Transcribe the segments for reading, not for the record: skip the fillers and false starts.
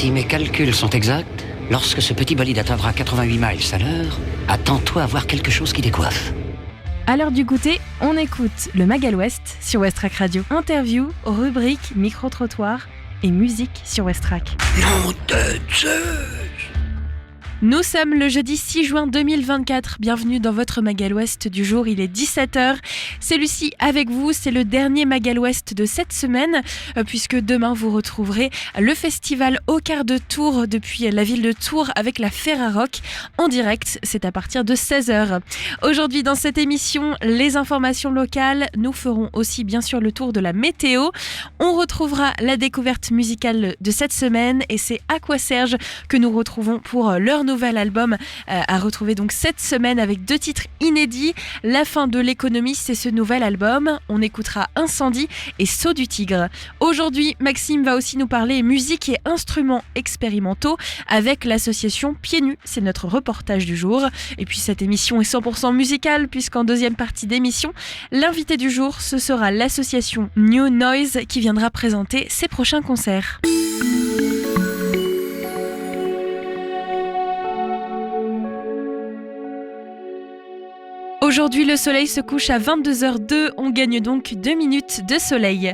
Si mes calculs sont exacts, lorsque ce petit bolide atteindra 88 miles à l'heure, attends-toi à voir quelque chose qui décoiffe. À l'heure du goûter, on écoute le Magal West sur Westrack Radio. Interview, rubrique, micro-trottoir et musique sur Westrack. Nom de Zeus! Nous sommes le jeudi 6 juin 2024. Bienvenue dans votre Magal West du jour. Il est 17h. C'est Lucie avec vous. C'est le dernier Magal West de cette semaine puisque demain vous retrouverez le festival Au Quart de Tour depuis la ville de Tours avec la Ferrarock en direct. C'est à partir de 16h. Aujourd'hui dans cette émission, les informations locales. Nous ferons aussi bien sûr le tour de la météo. On retrouvera la découverte musicale de cette semaine et c'est Aquaserge que nous retrouvons pour leur nouvel album à retrouver donc cette semaine avec 2 titres inédits. La fin de l'économie, c'est ce nouvel album. On écoutera Incendie et Saut du Tigre. Aujourd'hui, Maxime va aussi nous parler musique et instruments expérimentaux avec l'association Pieds Nus. C'est notre reportage du jour. Et puis cette émission est 100% musicale puisqu'en deuxième partie d'émission, l'invité du jour, ce sera l'association New Noise qui viendra présenter ses prochains concerts. Aujourd'hui, le soleil se couche à 22h02. On gagne donc 2 minutes de soleil.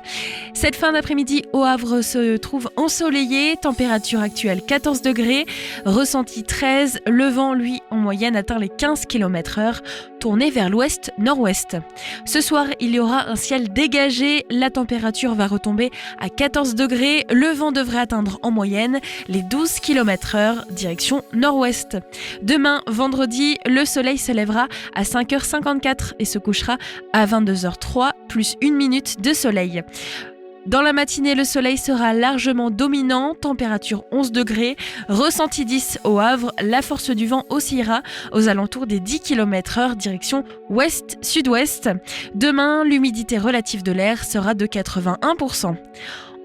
Cette fin d'après-midi au Havre se trouve ensoleillée. Température actuelle 14 degrés. Ressenti 13. Le vent, lui, en moyenne atteint les 15 km/h. Tourné vers l'ouest-nord-ouest. Ce soir, il y aura un ciel dégagé. La température va retomber à 14 degrés. Le vent devrait atteindre en moyenne les 12 km/h. Direction nord-ouest. Demain, vendredi, le soleil se lèvera à 5h54 et se couchera à 22h03 plus 1 minute de soleil. Dans la matinée, le soleil sera largement dominant, température 11 degrés, ressenti 10 au Havre, la force du vent oscillera aux alentours des 10 km/h direction ouest-sud-ouest. Demain, l'humidité relative de l'air sera de 81%.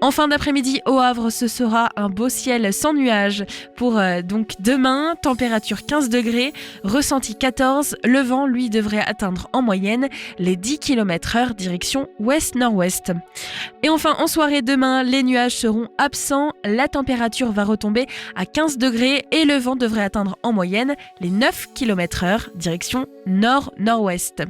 En fin d'après-midi au Havre, ce sera un beau ciel sans nuages pour donc demain, température 15 degrés, ressenti 14, le vent lui devrait atteindre en moyenne les 10 km/h direction ouest-nord-ouest. Et enfin en soirée demain, les nuages seront absents, la température va retomber à 15 degrés et le vent devrait atteindre en moyenne les 9 km/h direction nord-nord-ouest.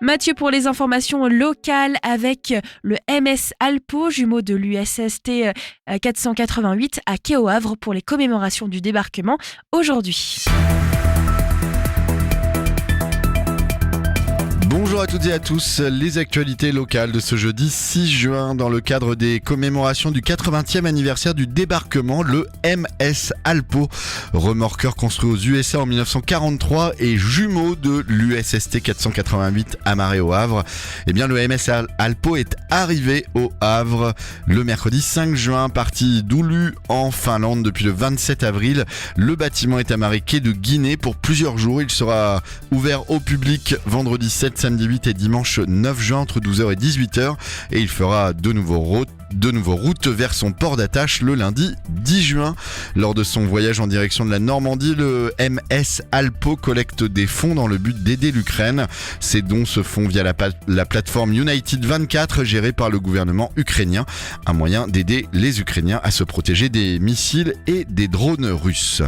Mathieu pour les informations locales avec le MS Alpo, jumeau de l'USST 488 à quai au Havre pour les commémorations du débarquement aujourd'hui. Bonjour à toutes et à tous, les actualités locales de ce jeudi 6 juin dans le cadre des commémorations du 80e anniversaire du débarquement, le MS Alpo, remorqueur construit aux USA en 1943 et jumeau de l'USST 488 amarré au Havre. Eh bien le MS Alpo est arrivé au Havre le mercredi 5 juin, parti d'Oulu en Finlande depuis le 27 avril. Le bâtiment est amarré quai de Guinée pour plusieurs jours. Il sera ouvert au public vendredi 7, samedi 8 et dimanche 9 juin entre 12h et 18h et il fera de nouveau route vers son port d'attache le lundi 10 juin. Lors de son voyage en direction de la Normandie, le MS Alpo collecte des fonds dans le but d'aider l'Ukraine. Ces dons se font via la plateforme United 24 gérée par le gouvernement ukrainien, un moyen d'aider les Ukrainiens à se protéger des missiles et des drones russes.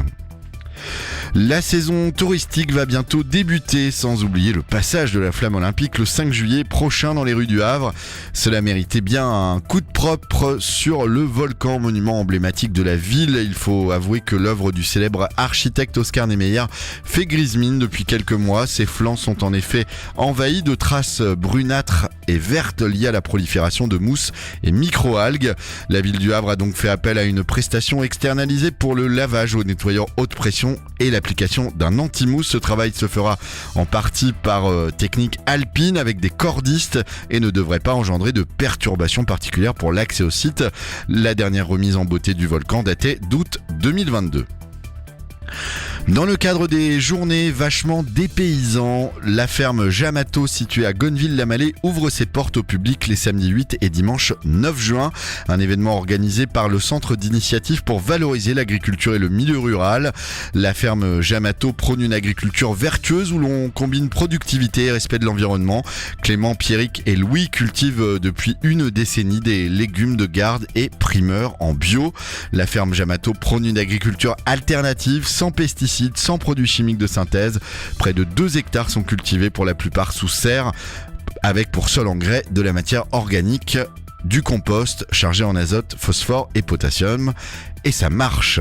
La saison touristique va bientôt débuter, sans oublier le passage de la flamme olympique le 5 juillet prochain dans les rues du Havre. Cela méritait bien un coup de propre sur le volcan, monument emblématique de la ville. Il faut avouer que l'œuvre du célèbre architecte Oscar Niemeyer fait grise mine depuis quelques mois. Ses flancs sont en effet envahis de traces brunâtres et vertes liées à la prolifération de mousse et microalgues. La ville du Havre a donc fait appel à une prestation externalisée pour le lavage au nettoyeur haute pression et l'application d'un anti-mousse. Ce travail se fera en partie par technique alpine avec des cordistes et ne devrait pas engendrer de perturbations particulières pour l'accès au site. La dernière remise en beauté du volcan datait d'août 2022. Dans le cadre des journées vachement dépaysants, la ferme Jamato située à Gonneville-la-Mallet ouvre ses portes au public les samedis 8 et dimanche 9 juin. Un événement organisé par le Centre d'initiative pour valoriser l'agriculture et le milieu rural. La ferme Jamato prône une agriculture vertueuse où l'on combine productivité et respect de l'environnement. Clément, Pierrick et Louis cultivent depuis une décennie des légumes de garde et primeurs en bio. La ferme Jamato prône une agriculture alternative, sans pesticides, sans produits chimiques de synthèse. Près de 2 hectares sont cultivés pour la plupart sous serre, avec pour seul engrais de la matière organique, du compost chargé en azote, phosphore et potassium. Et ça marche.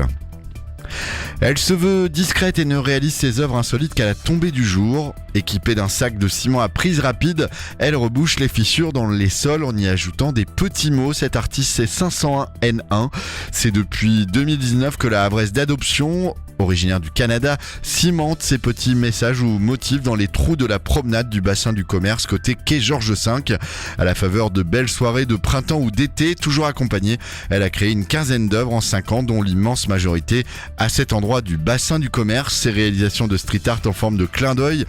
Elle se veut discrète et ne réalise ses œuvres insolites qu'à la tombée du jour. Équipée d'un sac de ciment à prise rapide, elle rebouche les fissures dans les sols en y ajoutant des petits mots. Cette artiste, c'est 501N1. C'est depuis 2019 que la Havraise d'adoption, originaire du Canada, cimente ses petits messages ou motifs dans les trous de la promenade du bassin du commerce côté quai Georges V. À la faveur de belles soirées de printemps ou d'été, toujours accompagnée, elle a créé une quinzaine d'œuvres en 5 ans, dont l'immense majorité à cet endroit du bassin du commerce. Ses réalisations de street art en forme de clin d'œil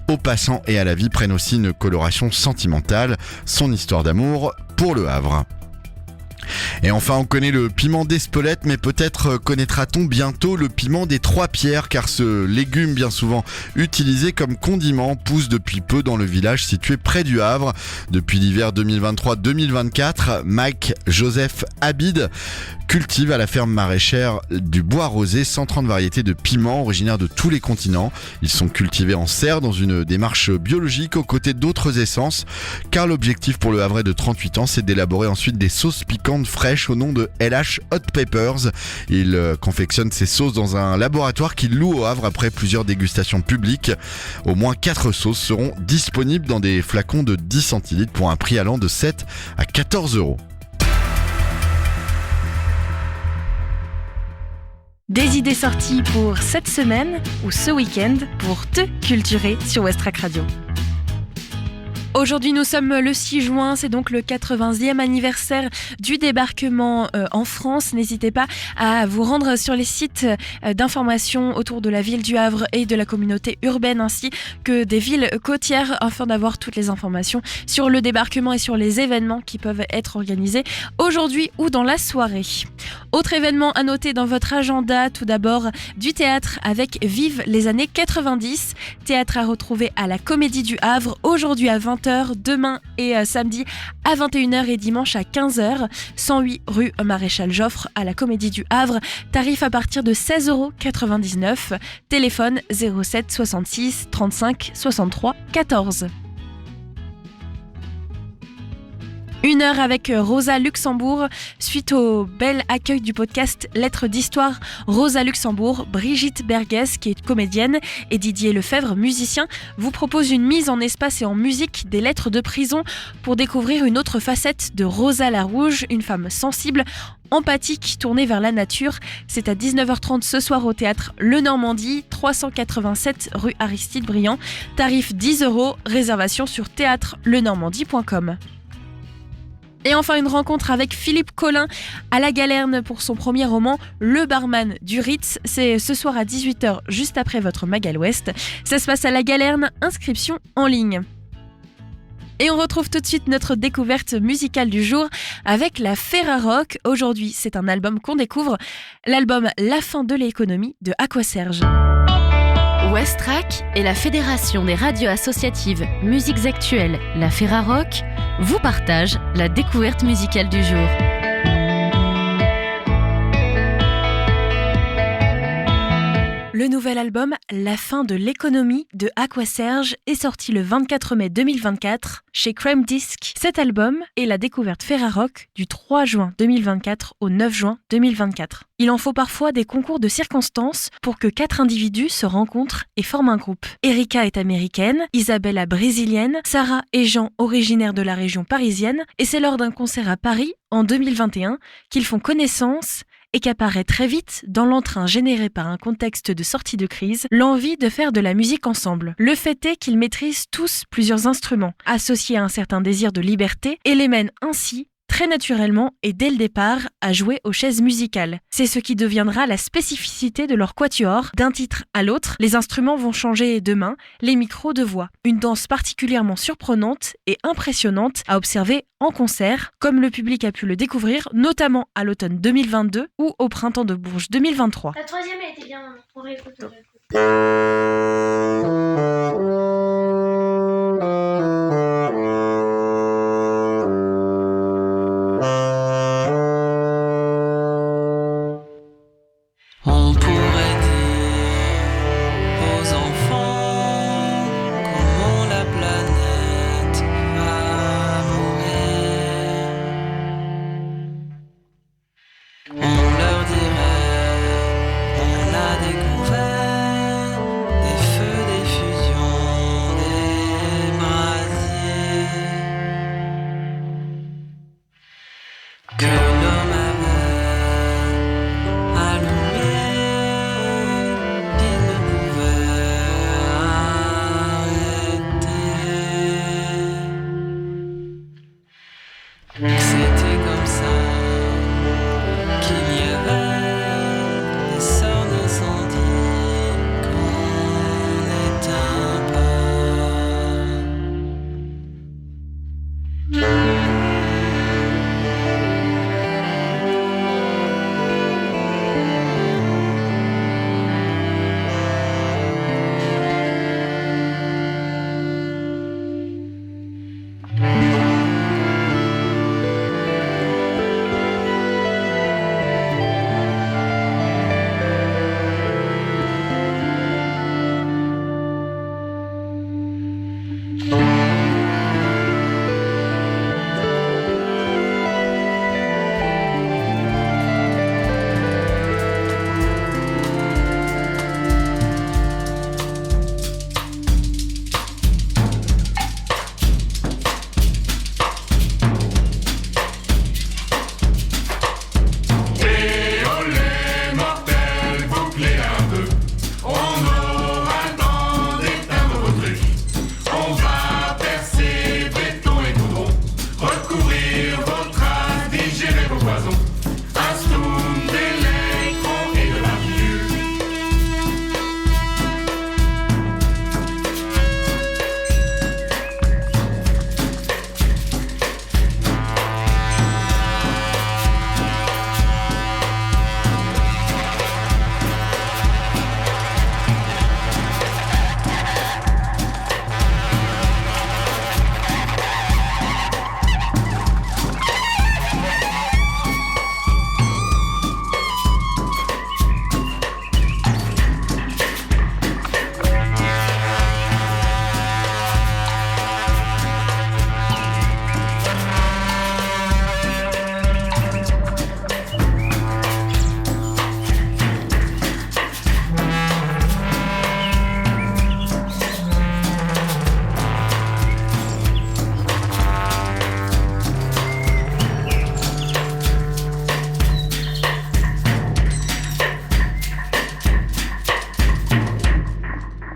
aux passants et à la vie prennent aussi une coloration sentimentale, son histoire d'amour pour le Havre. Et enfin, on connaît le piment d'Espelette, mais peut-être connaîtra-t-on bientôt le piment des Trois Pierres, car ce légume bien souvent utilisé comme condiment pousse depuis peu dans le village situé près du Havre. Depuis l'hiver 2023-2024, Mike Joseph Abid cultive à la ferme maraîchère du Bois Rosé 130 variétés de piments originaires de tous les continents. Ils sont cultivés en serre dans une démarche biologique aux côtés d'autres essences, car l'objectif pour le Havrais de 38 ans, c'est d'élaborer ensuite des sauces piquantes fraîches au nom de LH Hot Peppers. Il confectionne ces sauces dans un laboratoire qu'il loue au Havre après plusieurs dégustations publiques. Au moins 4 sauces seront disponibles dans des flacons de 10 centilitres pour un prix allant de 7 à 14 €. Des idées sorties pour cette semaine ou ce week-end pour te culturer sur Westrack Radio. Aujourd'hui, nous sommes le 6 juin, c'est donc le 80e anniversaire du débarquement en France. N'hésitez pas à vous rendre sur les sites d'information autour de la ville du Havre et de la communauté urbaine ainsi que des villes côtières afin d'avoir toutes les informations sur le débarquement et sur les événements qui peuvent être organisés aujourd'hui ou dans la soirée. Autre événement à noter dans votre agenda, tout d'abord du théâtre avec Vive les années 90. Théâtre à retrouver à la Comédie du Havre aujourd'hui à 20h, demain et samedi à 21h et dimanche à 15h. 108 rue Maréchal Joffre à la Comédie du Havre. Tarif à partir de 16,99 €. Téléphone 07 66 35 63 14. 1 heure avec Rosa Luxembourg. Suite au bel accueil du podcast Lettres d'Histoire, Rosa Luxembourg, Brigitte Bergès, qui est comédienne, et Didier Lefebvre, musicien, vous proposent une mise en espace et en musique des lettres de prison pour découvrir une autre facette de Rosa la Rouge, une femme sensible, empathique, tournée vers la nature. C'est à 19h30 ce soir au théâtre Le Normandie, 387 rue Aristide Briand. Tarif 10 €, réservation sur théâtrelenormandie.com. Et enfin, une rencontre avec Philippe Collin à la Galerne pour son premier roman Le Barman du Ritz. C'est ce soir à 18h, juste après votre Magal Ouest. Ça se passe à la Galerne, inscription en ligne. Et on retrouve tout de suite notre découverte musicale du jour avec la Ferrarock. Aujourd'hui, c'est un album qu'on découvre, l'album La fin de l'économie de Aquaserge. Westrack et la Fédération des radios associatives Musiques Actuelles, la Ferrarock, vous partagent la découverte musicale du jour. Le nouvel album La fin de l'économie de Aquaserge est sorti le 24 mai 2024 chez Crème Disc. Cet album est la découverte Ferrarock du 3 juin 2024 au 9 juin 2024. Il en faut parfois des concours de circonstances pour que 4 individus se rencontrent et forment un groupe. Erika est américaine, Isabella brésilienne, Sarah et Jean originaires de la région parisienne, et c'est lors d'un concert à Paris en 2021 qu'ils font connaissance et qu'apparaît très vite, dans l'entrain généré par un contexte de sortie de crise, l'envie de faire de la musique ensemble. Le fait est qu'ils maîtrisent tous plusieurs instruments, associés à un certain désir de liberté, et les mènent ainsi très naturellement et dès le départ à jouer aux chaises musicales. C'est ce qui deviendra la spécificité de leur quatuor. D'un titre à l'autre, les instruments vont changer de main, les micros de voix. Une danse particulièrement surprenante et impressionnante à observer en concert, comme le public a pu le découvrir, notamment à l'automne 2022 ou au printemps de Bourges 2023. La troisième, elle était bien, maman. On réécoute. On pourrait dire aux enfants comment la planète va mourir. On leur dirait, on a découvert des feux, des fusions, des brasiers que l'homme avait allumé, il ne pouvait arrêter. C'était comme ça qu'il y avait des sorts d'incendie qu'on n'éteint pas.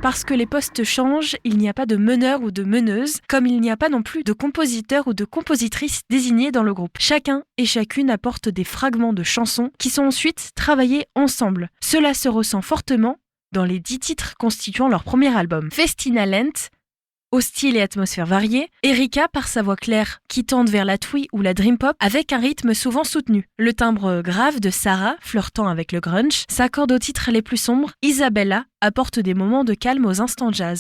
Parce que les postes changent, il n'y a pas de meneur ou de meneuse, comme il n'y a pas non plus de compositeur ou de compositrice désignés dans le groupe. Chacun et chacune apporte des fragments de chansons qui sont ensuite travaillés ensemble. Cela se ressent fortement dans les 10 titres constituant leur premier album. Festina Lent, au style et atmosphère variés, Erika par sa voix claire qui tende vers la twee ou la dream pop avec un rythme souvent soutenu. Le timbre grave de Sarah, flirtant avec le grunge, s'accorde aux titres les plus sombres. Isabella apporte des moments de calme aux instants jazz.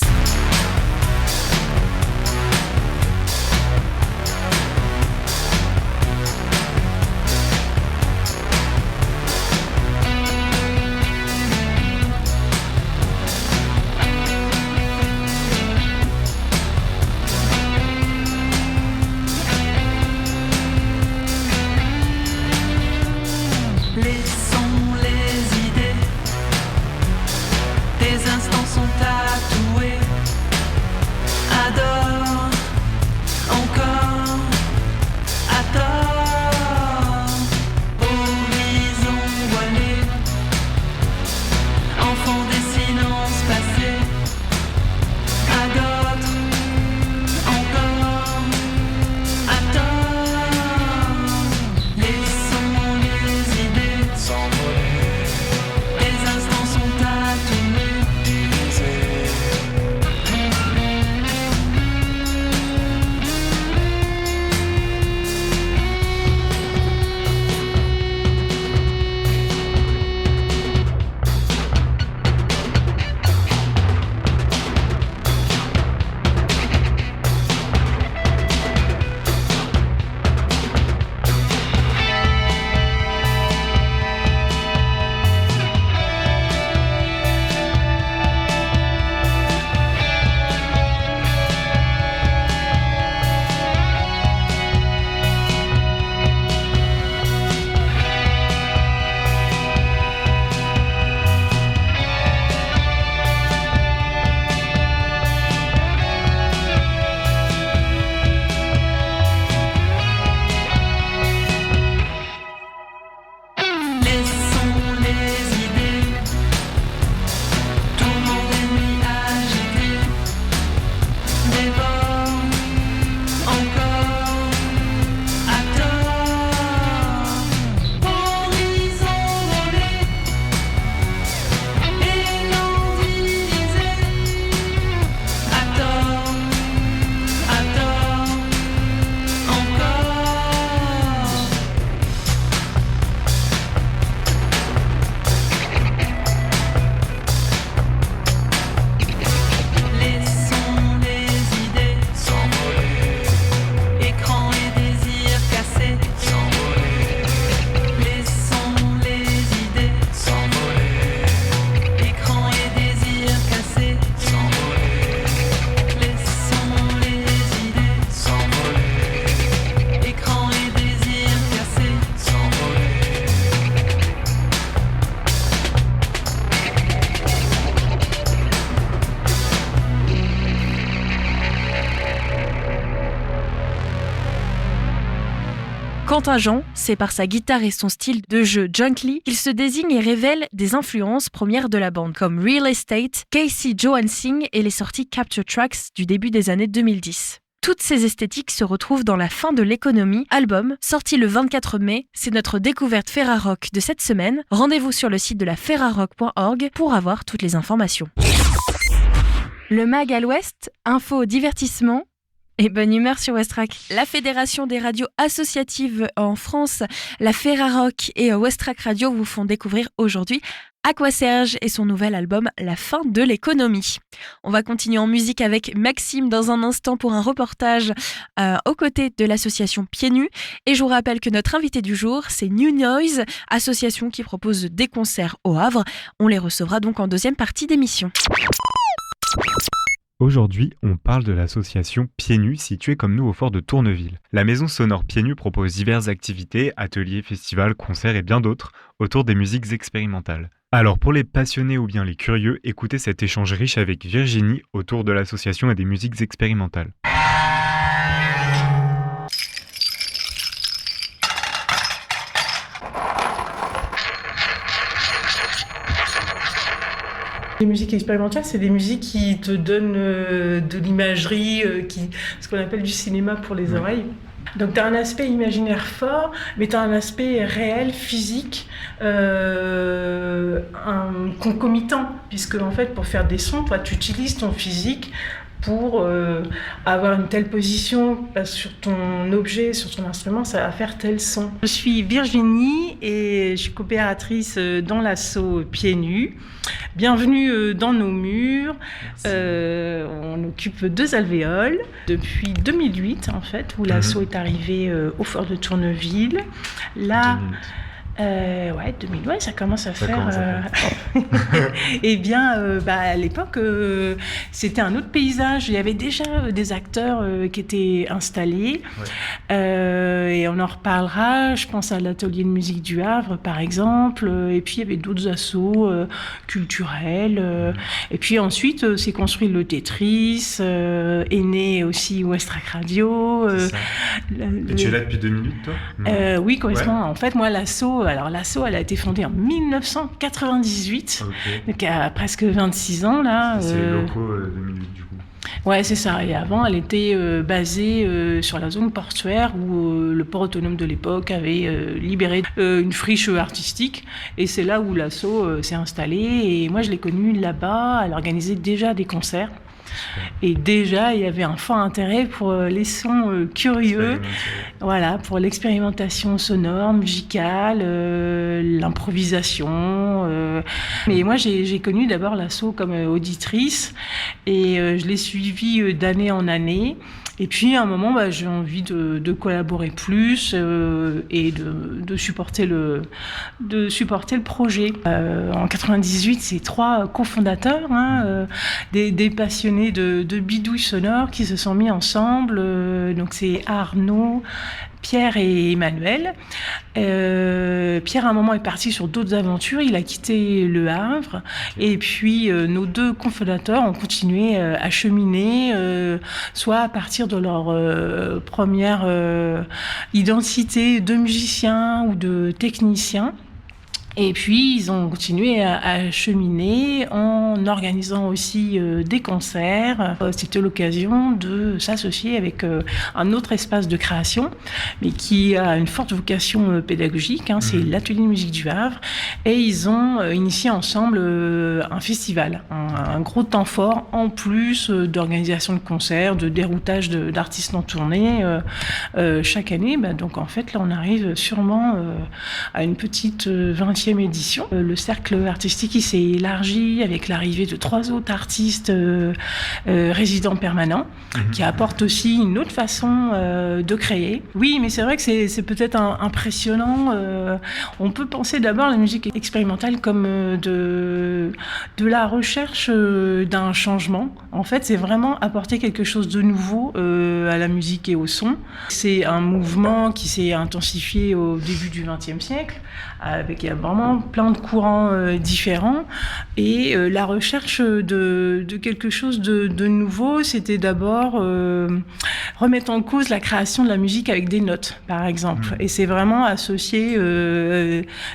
Les instants sont tatoués Contingent, c'est par sa guitare et son style de jeu junky qu'il se désigne et révèle des influences premières de la bande, comme Real Estate, Casey Johansing et les sorties Capture Tracks du début des années 2010. Toutes ces esthétiques se retrouvent dans La fin de l'économie, album, sorti le 24 mai. C'est notre découverte Ferrarock de cette semaine. Rendez-vous sur le site de la ferrarock.org pour avoir toutes les informations. Le Mag à l'Ouest, info, divertissement et bonne humeur sur Westrack. La Fédération des radios associatives en France, la Ferrarock et Westrack Radio vous font découvrir aujourd'hui Aquaserge et son nouvel album La fin de l'économie. On va continuer en musique avec Maxime dans un instant pour un reportage aux côtés de l'association Pieds Nus. Et je vous rappelle que notre invité du jour, c'est New Noise, association qui propose des concerts au Havre. On les recevra donc en deuxième partie d'émission. Aujourd'hui, on parle de l'association Pieds Nus située comme nous au fort de Tourneville. La maison sonore Pieds Nus propose diverses activités, ateliers, festivals, concerts et bien d'autres autour des musiques expérimentales. Alors pour les passionnés ou bien les curieux, écoutez cet échange riche avec Virginie autour de l'association et des musiques expérimentales. Les musiques expérimentales, c'est des musiques qui te donnent de l'imagerie, ce qu'on appelle du cinéma pour les oreilles. Donc tu as un aspect imaginaire fort, mais tu as un aspect réel, physique, un concomitant, puisque en fait pour faire des sons, toi tu utilises ton physique pour avoir une telle position sur ton objet, sur ton instrument, ça va faire tel son. Je suis Virginie et je suis coopératrice dans l'asso Pieds Nus. Bienvenue dans nos murs. On occupe 2 alvéoles depuis 2008 en fait, où l'asso est arrivé au fort de Tourneville. Là, 2000, ça commence à faire. Eh bien, à l'époque, c'était un autre paysage. Il y avait déjà des acteurs qui étaient installés. Et on en reparlera. Je pense à l'atelier de musique du Havre, par exemple. Et puis, il y avait d'autres assos culturels. Et puis ensuite, s'est construit le Tetris. Est né aussi Westrack Radio. Et tu es là depuis 2008, toi? Oui, complètement. Ouais. En fait, moi, l'asso, elle a été fondée en 1998, donc il y a presque 26 ans là. C'est les locaux 2008 du coup. Ouais, c'est ça. Et avant, elle était basée sur la zone portuaire où le port autonome de l'époque avait libéré une friche artistique. Et c'est là où l'asso s'est installée. Et moi, je l'ai connue là-bas. Elle organisait déjà des concerts. Et déjà, il y avait un fort intérêt pour les sons curieux, voilà, pour l'expérimentation sonore, musicale, l'improvisation. Mais moi, j'ai connu d'abord l'asso comme auditrice et je l'ai suivie d'année en année. Et puis à un moment, j'ai envie de collaborer plus et de supporter le projet. En 98, c'est 3 cofondateurs, des passionnés de bidouilles sonores qui se sont mis ensemble. Donc c'est Arnaud, Pierre et Emmanuel. Pierre, à un moment, est parti sur d'autres aventures. Il a quitté Le Havre. Et puis, nos 2 cofondateurs ont continué à cheminer, soit à partir de leur première identité de musicien ou de technicien. Et puis, ils ont continué à cheminer en organisant aussi des concerts. C'était l'occasion de s'associer avec un autre espace de création, mais qui a une forte vocation pédagogique. C'est l'atelier de musique du Havre. Et ils ont initié ensemble un festival, un gros temps fort, en plus d'organisation de concerts, de déroutage d'artistes en tournée chaque année. Donc, en fait, là, on arrive sûrement à une petite 20e édition. Le cercle artistique il s'est élargi avec l'arrivée de 3 autres artistes résidents permanents qui apportent aussi une autre façon de créer. Oui, mais c'est vrai que c'est peut-être impressionnant. On peut penser d'abord la musique expérimentale comme de la recherche d'un changement. En fait, c'est vraiment apporter quelque chose de nouveau à la musique et au son. C'est un mouvement qui s'est intensifié au début du XXe siècle avec vraiment plein de courants différents. Et la recherche de quelque chose de nouveau, c'était d'abord remettre en cause la création de la musique avec des notes, par exemple. Et c'est vraiment associer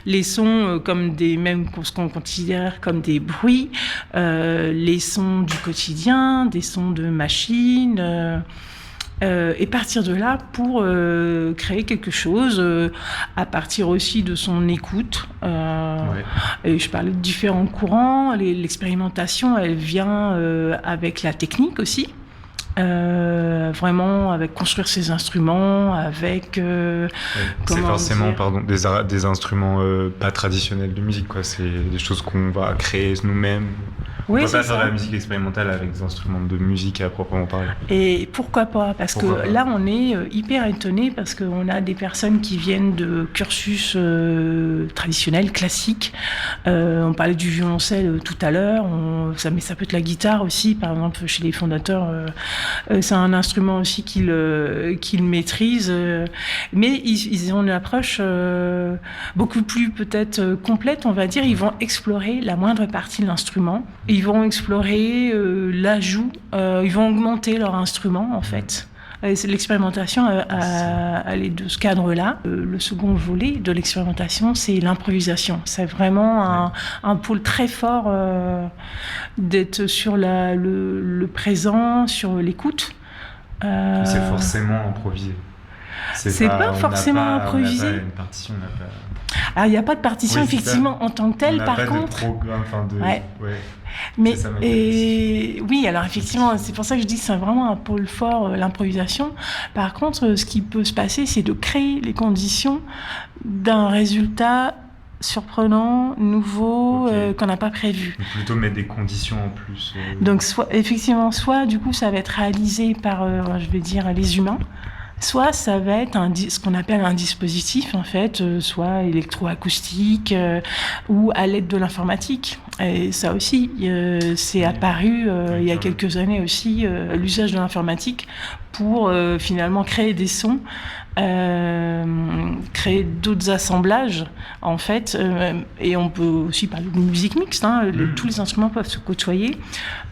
les sons comme même ce qu'on considère comme des bruits, les sons du quotidien, des sons de machines, et partir de là pour créer quelque chose à partir aussi de son écoute. Et je parlais de différents courants. L'expérimentation, elle vient avec la technique aussi. Vraiment avec construire ses instruments, avec c'est forcément des instruments pas traditionnels de musique, quoi. C'est des choses qu'on va créer nous-mêmes. On ne peut pas faire de la musique expérimentale avec des instruments de musique à proprement parler. Et pourquoi pas ? Parce que là, on est hyper étonnés parce qu'on a des personnes qui viennent de cursus traditionnels, classiques. On parlait du violoncelle tout à l'heure, mais ça peut être la guitare aussi. Par exemple, chez les fondateurs, c'est un instrument aussi qu'ils maîtrisent. Mais ils ont une approche beaucoup plus peut-être complète, on va dire. Ils vont explorer la moindre partie de l'instrument. Ils vont explorer l'ajout, ils vont augmenter leur instrument en fait. L'expérimentation, elle est de ce cadre-là. Le second volet de l'expérimentation, c'est l'improvisation. C'est vraiment un pôle très fort d'être sur le présent, sur l'écoute. C'est forcément improvisé. C'est pas forcément improvisé. On n'a pas une partition, on n'a pas... Alors, il n'y a pas de partition, effectivement, en tant que telle, par contre. On n'a pas de programme, Mais, oui, alors effectivement, c'est pour ça que je dis que c'est vraiment un pôle fort, l'improvisation. Par contre, ce qui peut se passer, c'est de créer les conditions d'un résultat surprenant, nouveau, qu'on n'a pas prévu. Donc plutôt mettre des conditions en plus. Donc, soit du coup, ça va être réalisé par, je vais dire, les humains. Soit ça va être ce qu'on appelle un dispositif, en fait, soit électroacoustique ou à l'aide de l'informatique. Et ça aussi, c'est apparu il y a quelques années aussi, l'usage de l'informatique pour finalement créer des sons, créer d'autres assemblages, en fait. Et on peut aussi parler de musique mixte, tous les instruments peuvent se côtoyer.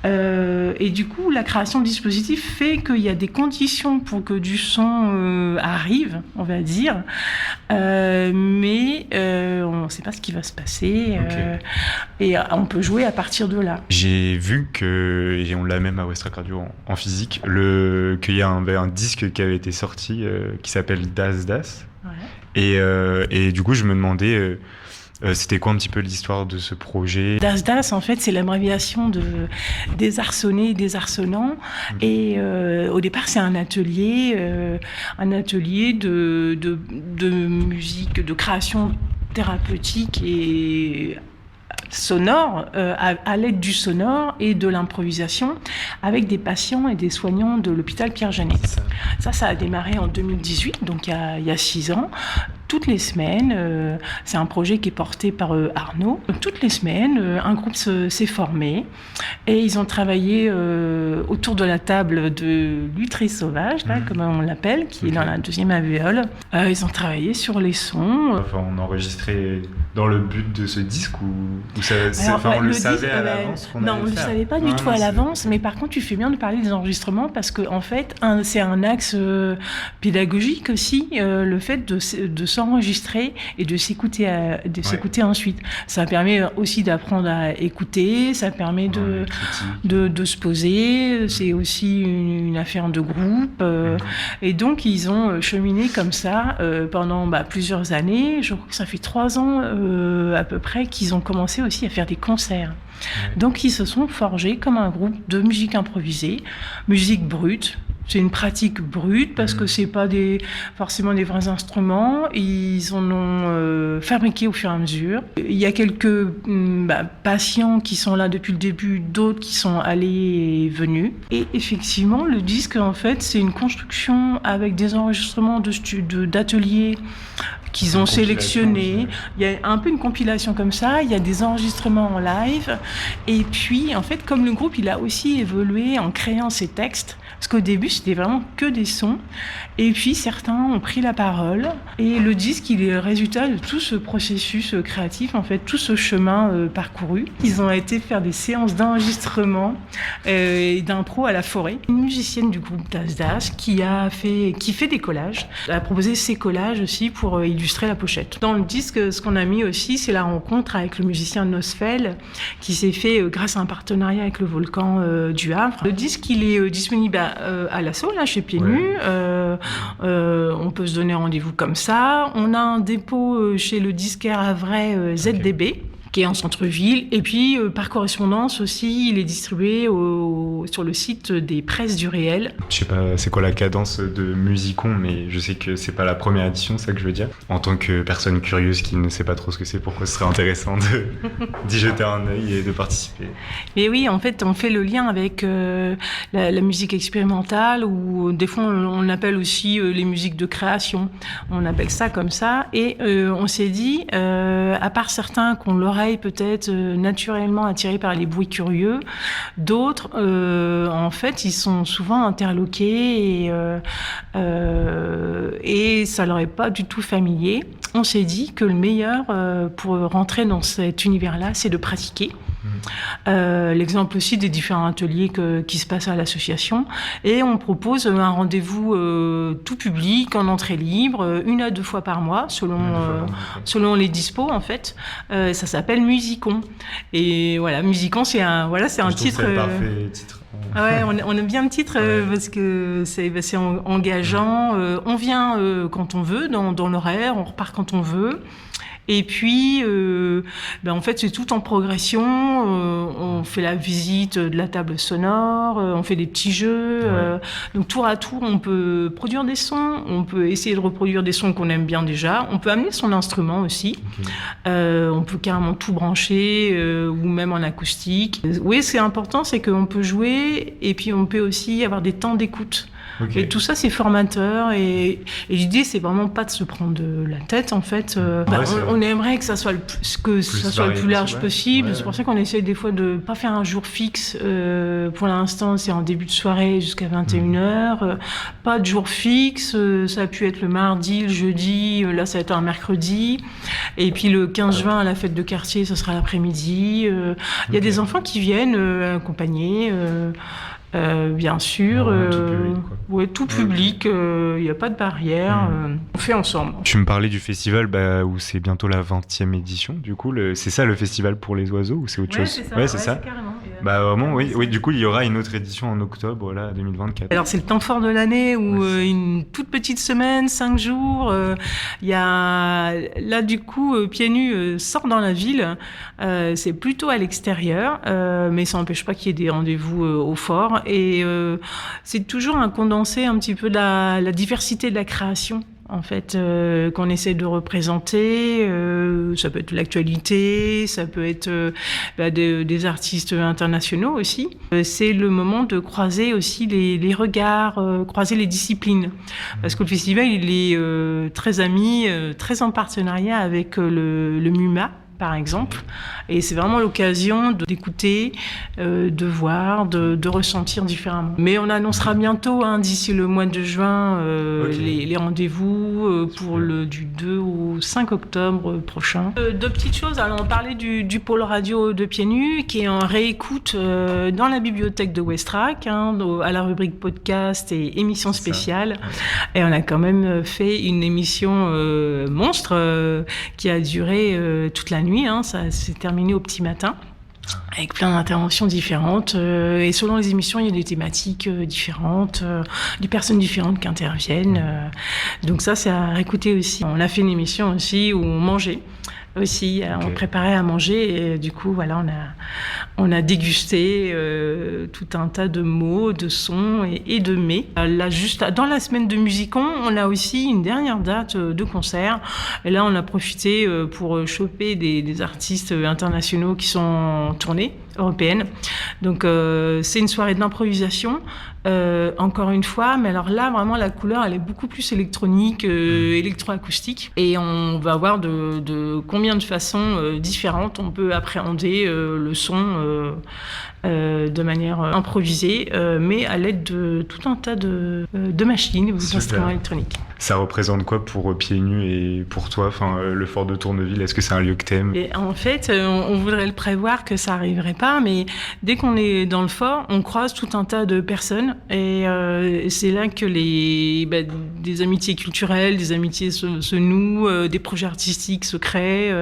Et du coup, la création de dispositifs fait qu'il y a des conditions pour que du son arrive, on va dire, mais on ne sait pas ce qui va se passer, et on peut jouer à partir de là. J'ai vu que, et on l'a même à Westrack Radio en physique, qu'il y a un disque qui avait été sorti qui s'appelle Das Das. Ouais. Et du coup, je me demandais... c'était quoi un petit peu l'histoire de ce projet ? Das Das, en fait, c'est l'abréviation de désarçonné, désarçonnant. Et au départ, c'est un atelier de musique, de création thérapeutique et sonore, à l'aide du sonore et de l'improvisation, avec des patients et des soignants de l'hôpital Pierre-Janet. Ça a démarré en 2018, donc il y a 6 ans. Toutes les semaines, c'est un projet qui est porté par Arnaud. Toutes les semaines, un groupe s'est formé et ils ont travaillé autour de la table de l'Utérus sauvage, là, comme on l'appelle, qui est dans la 2e alvéole. Ils ont travaillé sur les sons. Enfin, on enregistrait dans le but de ce disque ou on le savait à l'avance qu'on allait le faire. Non, on ne le savait pas du tout à l'avance, mais par contre, tu fais bien de parler des enregistrements parce que, en fait, c'est un axe pédagogique aussi, le fait de s'enregistrer et de s'écouter ensuite. Ça permet aussi d'apprendre à écouter, ça permet de se poser, c'est aussi une affaire de groupe. Et donc, ils ont cheminé comme ça pendant plusieurs années. Je crois que ça fait 3 ans à peu près qu'ils ont commencé aussi à faire des concerts. Donc, ils se sont forgés comme un groupe de musique improvisée, musique brute. C'est une pratique brute parce que c'est pas forcément des vrais instruments. Ils en ont fabriqué au fur et à mesure. Il y a quelques patients qui sont là depuis le début, d'autres qui sont allés et venus. Et effectivement, le disque, en fait, c'est une construction avec des enregistrements d'ateliers qu'ils ont sélectionné. Il y a un peu une compilation comme ça, il y a des enregistrements en live. Et puis, en fait, comme le groupe, il a aussi évolué en créant ses textes, parce qu'au début, c'était vraiment que des sons. Et puis, certains ont pris la parole. Et le disque, il est le résultat de tout ce processus créatif, en fait, tout ce chemin parcouru. Ils ont été faire des séances d'enregistrement et d'impro à la forêt. Une musicienne du groupe Das Das qui fait des collages. Elle a proposé ces collages aussi pour illustrer la pochette. Dans le disque, ce qu'on a mis aussi, c'est la rencontre avec le musicien Nosfell qui s'est fait grâce à un partenariat avec le volcan du Havre. Le disque, il est disponible à l'assaut, là, chez Pieds Nus. On peut se donner rendez-vous comme ça. On a un dépôt chez le disquaire havrais ZDB. Qui est en centre-ville. Et puis, par correspondance aussi, il est distribué sur le site des Presses du Réel. Je sais pas c'est quoi la cadence de Musicon, mais je sais que c'est pas la première édition, c'est ça que je veux dire. En tant que personne curieuse qui ne sait pas trop ce que c'est, pourquoi ce serait intéressant d'y jeter un œil et de participer. Mais oui, en fait, on fait le lien avec la musique expérimentale, ou des fois on appelle aussi les musiques de création. On appelle ça comme ça. Et on s'est dit, à part certains qu'on l'oreille peut-être naturellement attirés par les bruits curieux, d'autres, en fait, ils sont souvent interloqués et ça leur est pas du tout familier. On s'est dit que le meilleur pour rentrer dans cet univers-là, c'est de pratiquer. L'exemple aussi des différents ateliers qui se passent à l'association. Et on propose un rendez-vous tout public, en entrée libre, 1 à 2 fois par mois, selon les dispos, en fait. Ça s'appelle Musicon. Et voilà, Musicon, c'est un titre... C'est le parfait titre. Ouais, on aime bien le titre parce que c'est engageant. On vient quand on veut, dans l'horaire, on repart quand on veut. Et puis, en fait, c'est tout en progression. On fait la visite de la table sonore, on fait des petits jeux. Donc, tour à tour, on peut produire des sons, on peut essayer de reproduire des sons qu'on aime bien déjà. On peut amener son instrument aussi. On peut carrément tout brancher, ou même en acoustique. Oui, ce qui est important, c'est qu'on peut jouer et puis on peut aussi avoir des temps d'écoute. Et tout ça, c'est formateur. Et l'idée, c'est vraiment pas de se prendre la tête, en fait. On aimerait que ça soit le plus large possible. C'est pour ça qu'on essaie des fois de pas faire un jour fixe. Pour l'instant, c'est en début de soirée jusqu'à 21h. Pas de jour fixe. Ça a pu être le mardi, le jeudi. Là, ça va être un mercredi. Et puis le 15 juin, à la fête de quartier, ça sera l'après-midi. Il y a des enfants qui viennent accompagnés. Bien sûr, tout public, il n'y a pas de barrière, on fait ensemble. Tu me parlais du festival où c'est bientôt la 20e édition, du coup, c'est ça le festival pour les oiseaux ou c'est autre chose? C'est ça. Carrément. Vraiment, oui, du coup, il y aura une autre édition en octobre, 2024. Alors, c'est le temps fort de l'année où une toute petite semaine, 5 jours, il y a, là, du coup, Pieds Nus sort dans la ville, c'est plutôt à l'extérieur, mais ça n'empêche pas qu'il y ait des rendez-vous au fort. Et c'est toujours un condensé un petit peu de la diversité de la création, en fait, qu'on essaie de représenter. Ça peut être l'actualité, ça peut être des artistes internationaux aussi. C'est le moment de croiser aussi les regards, croiser les disciplines. Parce que le festival, il est très ami, très en partenariat avec le MUMA, par exemple. Et c'est vraiment l'occasion d'écouter, de voir, de ressentir différemment. Mais on annoncera bientôt, d'ici le mois de juin, les rendez-vous pour du 2 au 5 octobre prochain. Deux petites choses. Alors, on parlait du pôle radio de Pieds Nus, qui est en réécoute dans la bibliothèque de Westrac, à la rubrique podcast et émissions spéciales. Et on a quand même fait une émission monstre qui a duré toute la nuit. Ça s'est terminé au petit matin avec plein d'interventions différentes et selon les émissions il y a des thématiques différentes, des personnes différentes qui interviennent, donc ça c'est à réécouter aussi. On a fait une émission aussi où on mangeait aussi, on préparait à manger et du coup voilà on a dégusté tout un tas de mots, de sons et de mets. Là juste dans la semaine de Musicon, on a aussi une dernière date de concert et là on a profité pour choper des artistes internationaux qui sont en tournée européenne. Donc c'est une soirée d'improvisation, encore une fois, mais alors là vraiment la couleur elle est beaucoup plus électronique, électroacoustique, et on va voir de combien de façons différentes on peut appréhender le son de manière improvisée, mais à l'aide de tout un tas de machines ou d'instruments électroniques. Ça représente quoi pour Pieds Nus et pour toi, le fort de Tourneville? Est-ce que c'est un lieu que t'aimes? Et en fait, on voudrait le prévoir que ça arriverait pas, mais dès qu'on est dans le fort, on croise tout un tas de personnes, et c'est là que des amitiés culturelles, des amitiés se nouent, des projets artistiques se créent,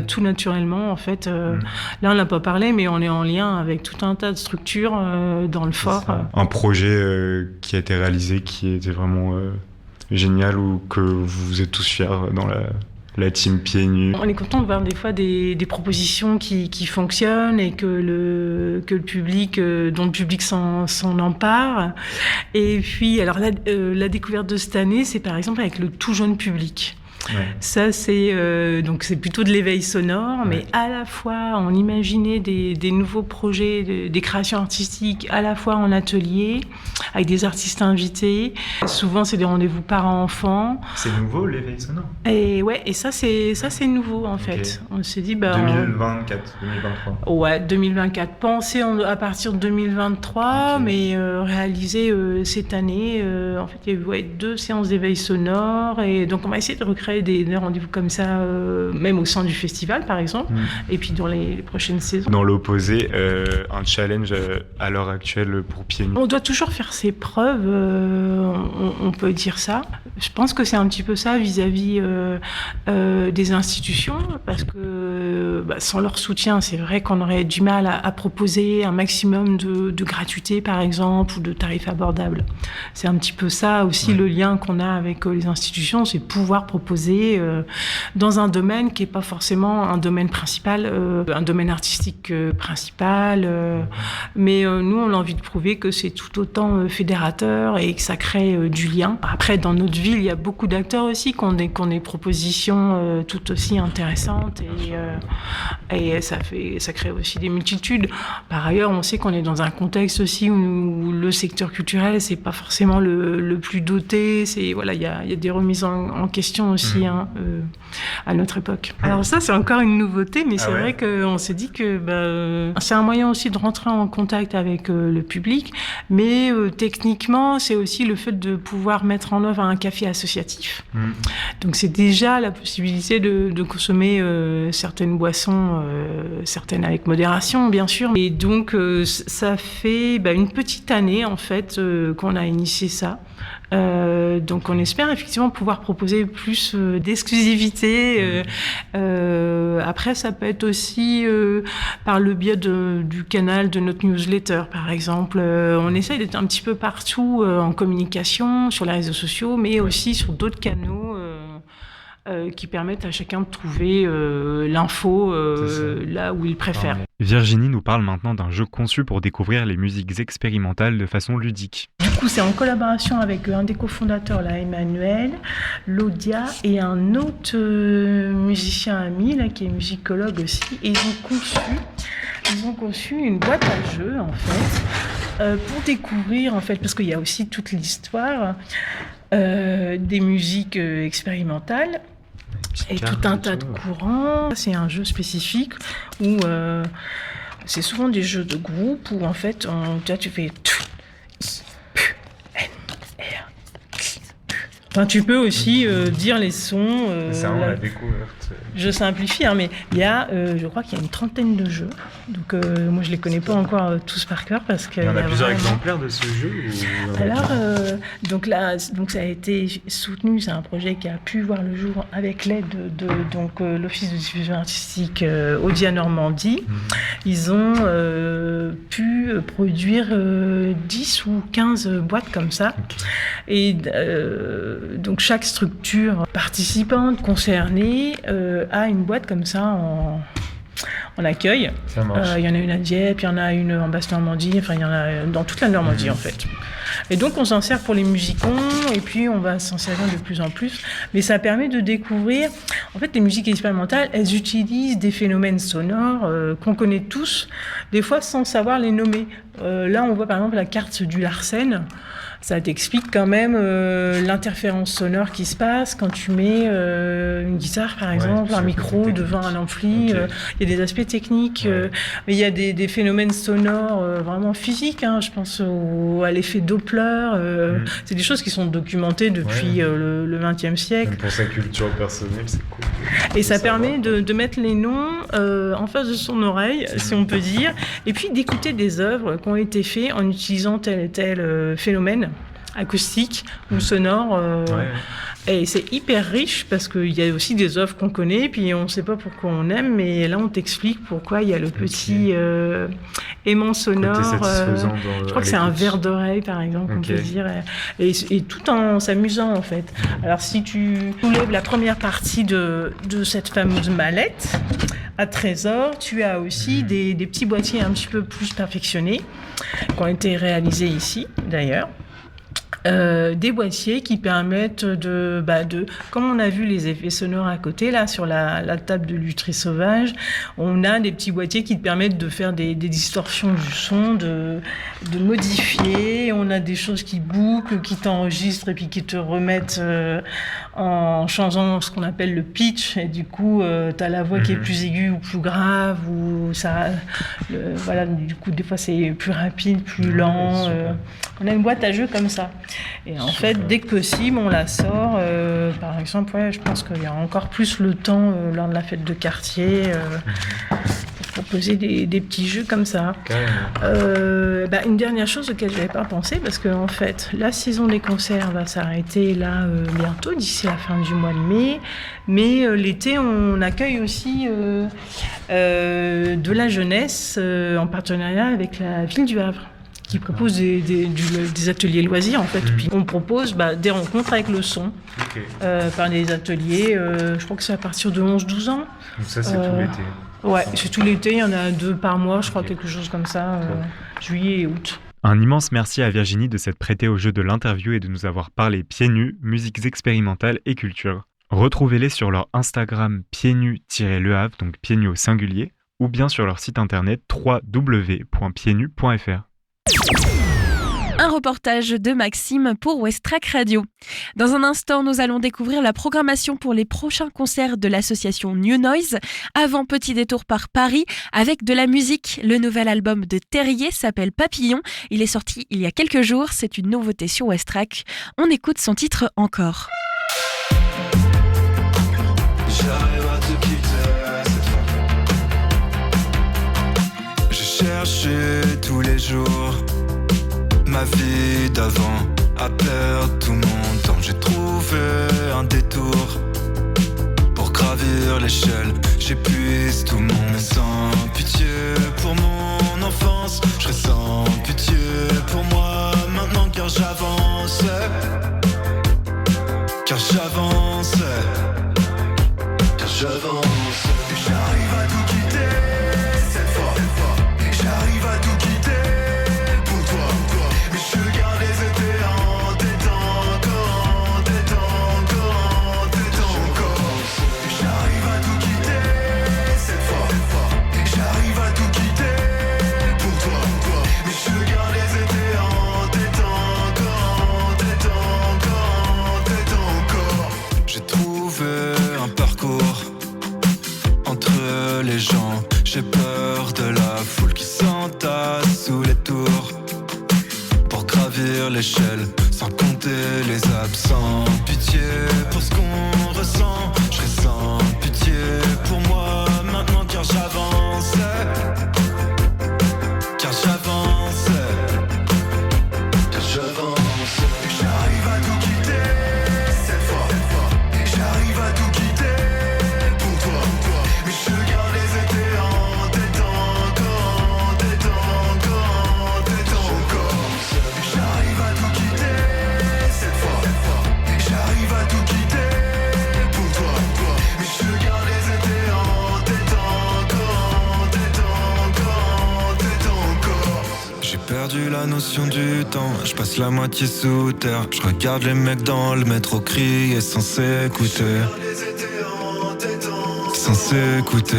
tout naturellement, en fait. Là, on n'a pas parlé, mais on est en lien avec tout un tas de structures dans le fort. Un projet qui a été réalisé, qui était vraiment génial, ou que vous êtes tous fiers dans la team Pieds Nus? On est content de voir des fois des propositions qui fonctionnent, et que le public, dont le public s'en empare. Et puis, alors la découverte de cette année, c'est par exemple avec le tout jeune public. Ouais. Ça, donc c'est plutôt de l'éveil sonore, mais à la fois on imaginait des nouveaux projets, des créations artistiques, à la fois en atelier, avec des artistes invités. Souvent, c'est des rendez-vous parents-enfants. C'est nouveau, l'éveil sonore? Et ouais, et ça c'est nouveau en fait. On s'est dit 2024, 2023. Ouais, 2024. Pensé à partir de 2023, mais réalisé cette année. En fait, il y a eu 2 séances d'éveil sonore, et donc on va essayer de recréer des rendez-vous comme ça, même au sein du festival par exemple, et puis dans les prochaines saisons. Dans l'opposé, un challenge à l'heure actuelle pour Pieds Nus? On doit toujours faire ses preuves, on peut dire ça. Je pense que c'est un petit peu ça vis-à-vis des institutions, parce que sans leur soutien, c'est vrai qu'on aurait du mal à proposer un maximum de gratuité par exemple, ou de tarifs abordables. C'est un petit peu ça aussi le lien qu'on a avec les institutions, c'est pouvoir proposer dans un domaine qui n'est pas forcément un domaine principal, un domaine artistique principal, mais nous on a envie de prouver que c'est tout autant fédérateur et que ça crée du lien. Après, dans notre ville, il y a beaucoup d'acteurs aussi qui ont des propositions tout aussi intéressantes, et ça crée aussi des multitudes. Par ailleurs, on sait qu'on est dans un contexte aussi où le secteur culturel c'est pas forcément le plus doté. Il y a des remises en question aussi à notre époque. Alors ça, c'est encore une nouveauté, mais c'est vrai qu'on s'est dit que c'est un moyen aussi de rentrer en contact avec le public, mais techniquement, c'est aussi le fait de pouvoir mettre en œuvre un café associatif. Donc c'est déjà la possibilité de consommer certaines boissons, certaines avec modération, bien sûr. Et donc ça fait une petite année en fait qu'on a initié ça. Donc on espère effectivement pouvoir proposer plus d'exclusivité. Après, ça peut être aussi par le biais du canal de notre newsletter, par exemple. On essaye d'être un petit peu partout en communication, sur les réseaux sociaux, mais aussi sur d'autres canaux qui permettent à chacun de trouver l'info là où il préfère. Virginie nous parle maintenant d'un jeu conçu pour découvrir les musiques expérimentales de façon ludique. Du coup, c'est en collaboration avec un des cofondateurs, là, Emmanuel, Laudia, et un autre musicien ami, là, qui est musicologue aussi. Et ils ont conçu une boîte à jeux, en fait, pour découvrir, en fait, parce qu'il y a aussi toute l'histoire des musiques expérimentales. Et tout un tas de courants. C'est un jeu spécifique où c'est souvent des jeux de groupe où en fait tu fais tu peux aussi dire les sons. C'est vraiment la découverte. Je simplifie, mais il y a, je crois qu'il y a une 30aine de jeux. Donc moi je les connais pas encore tous par cœur parce que. Il y en a plusieurs exemplaires de ce jeu. Alors donc ça a été soutenu. C'est un projet qui a pu voir le jour avec l'aide de l'Office de diffusion artistique Audia Normandie. Ils ont pu produire 10 ou 15 boîtes comme ça. Et donc chaque structure participante concernée a une boîte comme ça en accueil. Ça marche. Il y en a une à Dieppe, il y en a une en Basse-Normandie, enfin il y en a dans toute la Normandie en fait. Et donc on s'en sert pour les musicons et puis on va s'en servir de plus en plus. Mais ça permet de découvrir, en fait les musiques expérimentales, elles utilisent des phénomènes sonores qu'on connaît tous, des fois sans savoir les nommer. Là on voit par exemple la carte du Larsen. Ça t'explique quand même l'interférence sonore qui se passe quand tu mets une guitare, par exemple, un micro devant un ampli. Il y a des aspects techniques, mais il y a des phénomènes sonores vraiment physiques. Je pense à l'effet Doppler. C'est des choses qui sont documentées depuis le XXe siècle. Même pour sa culture personnelle, c'est cool. Et ça permet de mettre les noms en face de son oreille, si on peut dire, et puis d'écouter des œuvres qui ont été faites en utilisant tel et tel phénomène acoustique ou sonore. Et c'est hyper riche parce qu'il y a aussi des œuvres qu'on connaît, puis on ne sait pas pourquoi on aime, mais là on t'explique pourquoi il y a le petit aimant sonore. Je crois que c'est un verre d'oreille par exemple, on peut dire, et tout en s'amusant en fait. Alors si tu soulèves la première partie de cette fameuse mallette à trésor, tu as aussi des petits boîtiers un petit peu plus perfectionnés qui ont été réalisés ici d'ailleurs. Des boîtiers qui permettent comme on a vu les effets sonores à côté, là, sur la table de lutherie sauvage, on a des petits boîtiers qui te permettent de faire des distorsions du son, de modifier. On a des choses qui bouclent, qui t'enregistrent et puis qui te remettent en changeant ce qu'on appelle le pitch. Et du coup, t'as la voix qui est plus aiguë ou plus grave, ou ça, du coup, des fois c'est plus rapide, plus lent. On a une boîte à jeux comme ça. Et en fait, dès que possible, on la sort. Par exemple, je pense qu'il y a encore plus le temps lors de la fête de quartier pour proposer des petits jeux comme ça. Une dernière chose auquel je n'avais pas pensé, parce que en fait, la saison des concerts va s'arrêter là bientôt, d'ici la fin du mois de mai. Mais l'été, on accueille aussi de la jeunesse en partenariat avec la ville du Havre, qui propose des ateliers loisirs en fait. Puis on propose des rencontres avec le son par des ateliers, je crois que c'est à partir de 11-12 ans. Donc ça c'est tout l'été. Ouais, c'est tout l'été, il y en a 2 par mois, je crois, quelque chose comme ça, juillet et août. Un immense merci à Virginie de s'être prêtée au jeu de l'interview et de nous avoir parlé pieds nus, musiques expérimentales et culture. Retrouvez-les sur leur Instagram pieds-nus-le Havre, donc pieds nus au singulier, ou bien sur leur site internet www.piednus.fr. Un reportage de Maxime pour Westrack Radio. Dans un instant, nous allons découvrir la programmation pour les prochains concerts de l'association New Noise. Avant, petit détour par Paris avec de la musique. Le nouvel album de Terrier s'appelle Papillon. Il est sorti il y a quelques jours. C'est une nouveauté sur Westrack. On écoute son titre Encore. J'arrive à te quitter cette fois. J'ai cherché tous les jours ma vie d'avant, à perdre tout mon temps. J'ai trouvé un détour pour gravir l'échelle. J'épuise tout mon mais sans pitié pour mon enfance. Je serai sans pitié pour moi maintenant car j'avance. Car j'avance. Car j'avance. J'arrive à tout quitter cette fois. J'arrive à tout quitter. J'ai peur de la foule qui s'entasse sous les tours pour gravir l'échelle, sans compter les absents. Pitié pour ce qu'on ressent, je serai sans pitié pour moi maintenant car j'avance. Car j'avance. Car j'avance. J'arrive à tout quitter cette fois. J'arrive à tout quitter pour toi. Mais je garde les étés en tête encore, J'arrive à tout quitter cette fois. J'arrive à tout quitter pour toi. perdu la notion du temps. Je passe la moitié sous terre. Je regarde les mecs dans le métro crier sans s'écouter. Sans s'écouter.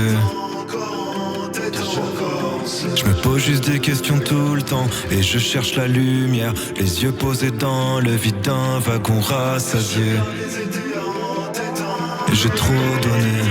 Je me pose juste des questions tout le temps et je cherche la lumière, les yeux posés dans le vide d'un wagon rassasié. Et j'ai trop donné.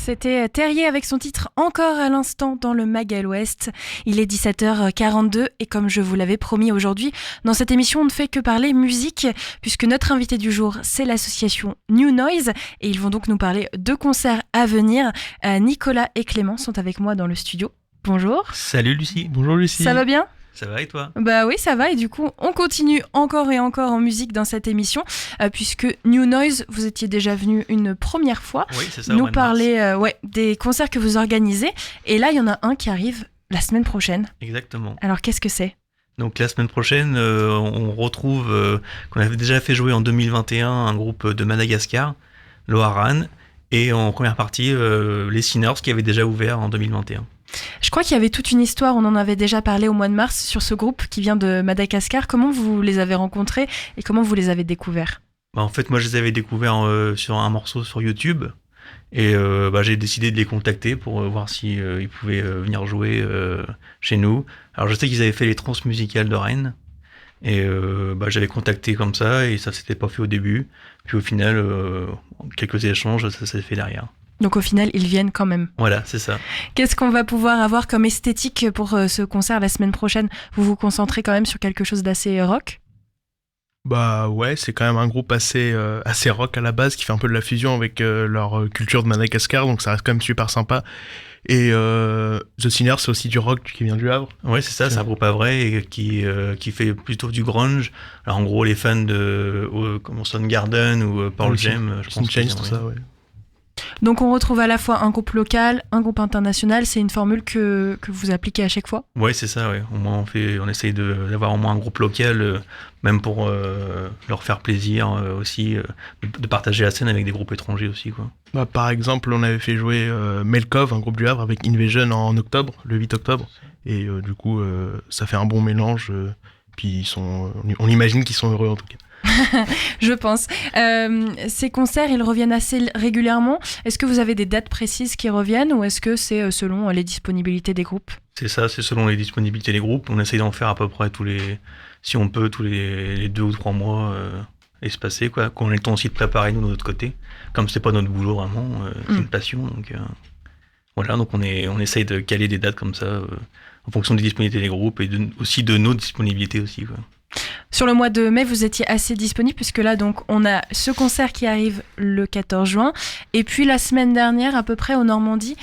C'était Terrier avec son titre Encore à l'instant dans le Magal Ouest. Il est 17h42 et comme je vous l'avais promis aujourd'hui, dans cette émission on ne fait que parler musique puisque notre invité du jour c'est l'association New Noise et ils vont donc nous parler de concerts à venir. Nicolas et Clément sont avec moi dans le studio. Bonjour. Salut Lucie. Bonjour Lucie. Ça va bien ? Ça va et toi ? Bah oui, ça va et du coup, on continue encore et encore en musique dans cette émission puisque New Noise, vous étiez déjà venu une première fois oui, c'est ça, nous parler des concerts que vous organisez et là, il y en a un qui arrive la semaine prochaine. Exactement. Alors, qu'est-ce que c'est ? Donc la semaine prochaine, on retrouve, qu'on avait déjà fait jouer en 2021, un groupe de Madagascar, Loaran, et en première partie, les Sinners qui avaient déjà ouvert en 2021. Je crois qu'il y avait toute une histoire, on en avait déjà parlé au mois de mars sur ce groupe qui vient de Madagascar. Comment vous les avez rencontrés et comment vous les avez découverts ? En fait, moi je les avais découverts sur un morceau sur YouTube et j'ai décidé de les contacter pour voir si ils pouvaient venir jouer chez nous. Alors je sais qu'ils avaient fait les transmusicales de Rennes et j'avais contacté comme ça et ça s'était pas fait au début. Puis au final, quelques échanges, ça s'est fait derrière. Donc au final, ils viennent quand même. Voilà, c'est ça. Qu'est-ce qu'on va pouvoir avoir comme esthétique pour ce concert la semaine prochaine ? Vous vous concentrez quand même sur quelque chose d'assez rock ? Bah ouais, c'est quand même un groupe assez rock à la base qui fait un peu de la fusion avec leur culture de Madagascar, donc ça reste quand même super sympa. Et The Sinners, c'est aussi du rock qui vient du Havre. Ouais, c'est ça, c'est un groupe havrais et qui fait plutôt du grunge. Alors en gros, les fans de Soundgarden ou Pearl Jam, je pense Chains, tout ça, ouais. Donc on retrouve à la fois un groupe local, un groupe international, c'est une formule que vous appliquez à chaque fois ? Ouais, c'est ça, ouais. Au moins on essaye d'avoir au moins un groupe local, même pour leur faire plaisir aussi, de partager la scène avec des groupes étrangers aussi, quoi. Bah, par exemple, on avait fait jouer Melkov, un groupe du Havre, avec Invasion en octobre, le 8 octobre. Et du coup, ça fait un bon mélange. Puis on imagine qu'ils sont heureux en tout cas. Je pense. Ces concerts, ils reviennent assez régulièrement. Est-ce que vous avez des dates précises qui reviennent ou est-ce que c'est selon les disponibilités des groupes ? C'est ça, c'est selon les disponibilités des groupes. On essaye d'en faire à peu près si on peut, tous les 2 ou 3 mois espacés, quoi. Qu'on ait le temps aussi de préparer nous de notre côté. Comme c'est pas notre boulot vraiment, c'est une passion. Donc voilà, donc on essaye de caler des dates comme ça en fonction des disponibilités des groupes et aussi de nos disponibilités aussi, quoi. Sur le mois de mai, vous étiez assez disponible puisque là, donc, on a ce concert qui arrive le 14 juin. Et puis, la semaine dernière, à peu près, en Normandie,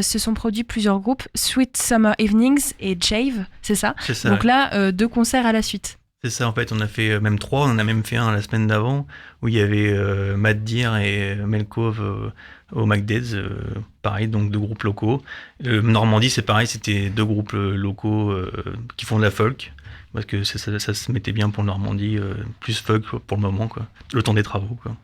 se sont produits plusieurs groupes, Sweet Summer Evenings et Jave, c'est ça ? C'est ça. Donc là, 2 concerts à la suite. C'est ça, en fait, on a fait même 3, on en a même fait un la semaine d'avant, où il y avait Mad Deer et Melkov au McDade's, pareil, donc 2 groupes locaux. Normandie, c'est pareil, c'était 2 groupes locaux qui font de la folk. Parce que ça se mettait bien pour Normandie, plus folk pour le moment, quoi. Le temps des travaux, quoi.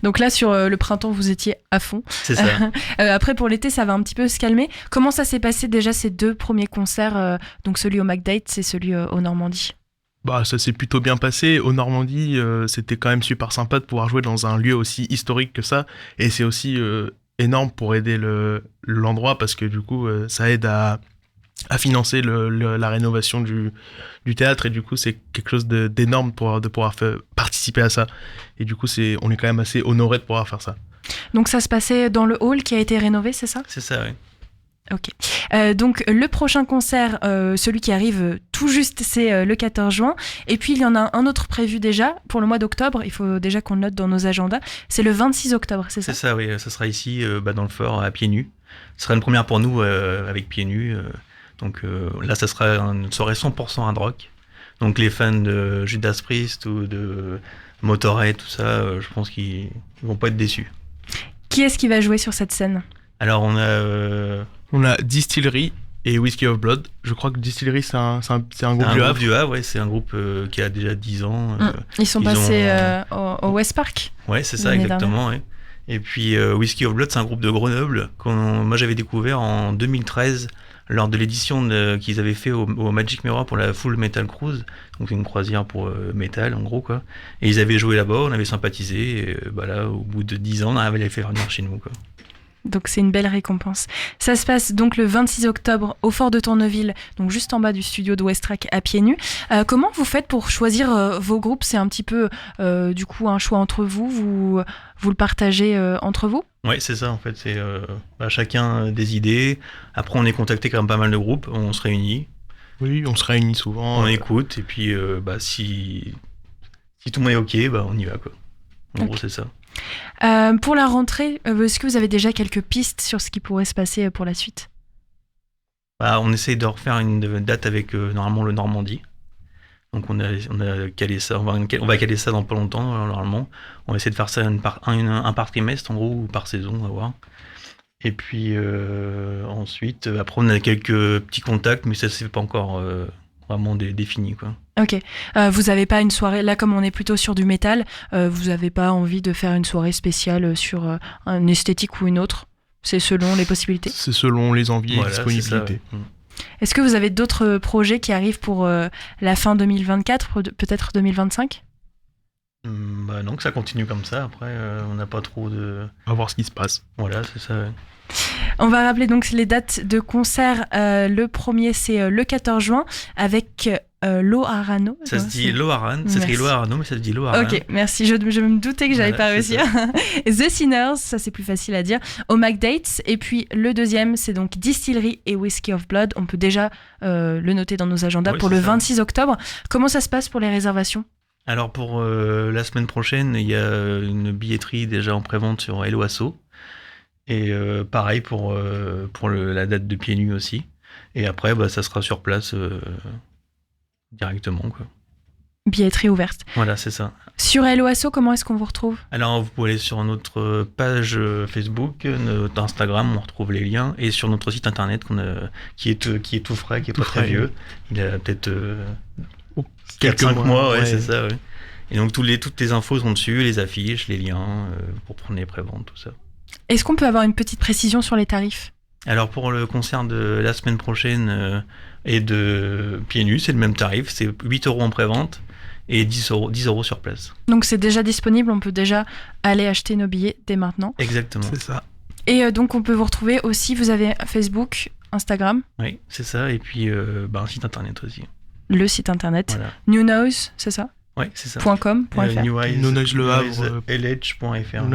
Donc là, sur le printemps, vous étiez à fond. C'est ça. Après, pour l'été, ça va un petit peu se calmer. Comment ça s'est passé déjà ces 2 premiers concerts, donc celui au McDade's et celui au Normandie ? Bah, ça s'est plutôt bien passé. Au Normandie, c'était quand même super sympa de pouvoir jouer dans un lieu aussi historique que ça. Et c'est aussi énorme pour aider l'endroit parce que du coup, ça aide à financer la rénovation du théâtre et du coup c'est quelque chose d'énorme de pouvoir participer à ça et du coup on est quand même assez honoré de pouvoir faire ça. Donc ça se passait dans le hall qui a été rénové, c'est ça ? C'est ça, oui. Ok. Donc le prochain concert, celui qui arrive tout juste, c'est le 14 juin. Et puis il y en a un autre prévu déjà pour le mois d'octobre. Il faut déjà qu'on le note dans nos agendas. C'est le 26 octobre, c'est ça ? C'est ça, oui. Ça sera ici, dans le fort, à Pieds Nus. Ce sera une première pour nous avec Pieds Nus. Donc là, ça sera une soirée 100% hard rock. Donc les fans de Judas Priest ou de Motorhead, tout ça, je pense qu'ils vont pas être déçus. Qui est-ce qui va jouer sur cette scène ? Alors On a Distillery et Whiskey of Blood. Je crois que Distillery, c'est un groupe du Havre. Du Havre, ouais, c'est un groupe qui a déjà 10 ans. Ils sont passés au West Park. Ouais, c'est ça, l'année exactement. Ouais. Et puis Whiskey of Blood, c'est un groupe de Grenoble moi j'avais découvert en 2013 lors de l'édition qu'ils avaient fait au Magic Mirror pour la Full Metal Cruise. Donc c'est une croisière pour métal en gros, quoi. Et ils avaient joué là-bas, on avait sympathisé. Et là, au bout de 10 ans, on avait les fait venir chez nous, quoi. Donc c'est une belle récompense. Ça se passe donc le 26 octobre au Fort de Tourneville, donc juste en bas du studio de Westrack à Pieds Nus. Comment vous faites pour choisir vos groupes ? C'est un petit peu du coup un choix entre vous le partagez entre vous ? Ouais, c'est ça en fait. C'est chacun des idées. Après, on est contacté quand même pas mal de groupes. On se réunit. Oui, on se réunit souvent. On écoute et puis si tout le monde est ok, on y va, quoi. En gros, c'est ça. Pour la rentrée, est-ce que vous avez déjà quelques pistes sur ce qui pourrait se passer pour la suite ? On essaye de refaire une date avec normalement le Normandie. Donc on a calé ça, on va caler ça dans pas longtemps normalement. On va essayer de faire ça un par trimestre en gros ou par saison, on va voir. Et puis ensuite, après on a quelques petits contacts, mais ça c'est pas encore vraiment défini, quoi. Ok. Vous avez pas une soirée, là comme on est plutôt sur du métal, vous avez pas envie de faire une soirée spéciale sur une esthétique ou une autre ? C'est selon les possibilités ? C'est selon les envies et disponibilités. Ça, ouais. Est-ce que vous avez d'autres projets qui arrivent pour la fin 2024, peut-être 2025 ? Non, que ça continue comme ça. Après, on n'a pas trop de... On va voir ce qui se passe. Voilà, c'est ça, ouais. On va rappeler donc les dates de concert. Le premier, c'est le 14 juin avec Loharano. Ça se dit Loharan, ça s'écrit Loharano, mais ça se dit Loharan. Ok, merci. Je me doutais que j'allais pas réussir. The Sinners, ça c'est plus facile à dire, au McDates. Et puis le deuxième, c'est donc Distillery et Whiskey of Blood. On peut déjà le noter dans nos agendas pour le 26 octobre. Comment ça se passe pour les réservations ? Alors pour la semaine prochaine, il y a une billetterie déjà en prévente sur Hello Asso. Et pareil pour la date de Pieds Nus aussi. Et après, ça sera sur place directement, quoi. Billetterie ouverte. Voilà, c'est ça. Sur Hello Asso, comment est-ce qu'on vous retrouve ? Alors, vous pouvez aller sur notre page Facebook, notre Instagram, on retrouve les liens, et sur notre site internet qui est tout frais, qui est pas très vieux. Il a peut-être 4-5 mois, ouais, c'est ça, ouais. Et donc toutes les infos sont dessus, les affiches, les liens, pour prendre les préventes, tout ça. Est-ce qu'on peut avoir une petite précision sur les tarifs ? Alors pour le concert de la semaine prochaine et de Pieds Nus, c'est le même tarif, c'est 8 € en prévente et 10 € sur place. Donc c'est déjà disponible, on peut déjà aller acheter nos billets dès maintenant. Exactement. C'est ça. Et donc on peut vous retrouver aussi, vous avez Facebook, Instagram. Oui, c'est ça, et puis un site internet aussi. Le site internet, voilà. New Noise, c'est ça ? Oui, c'est ça. .com.fr. New Noise Le Havre. LH.fr.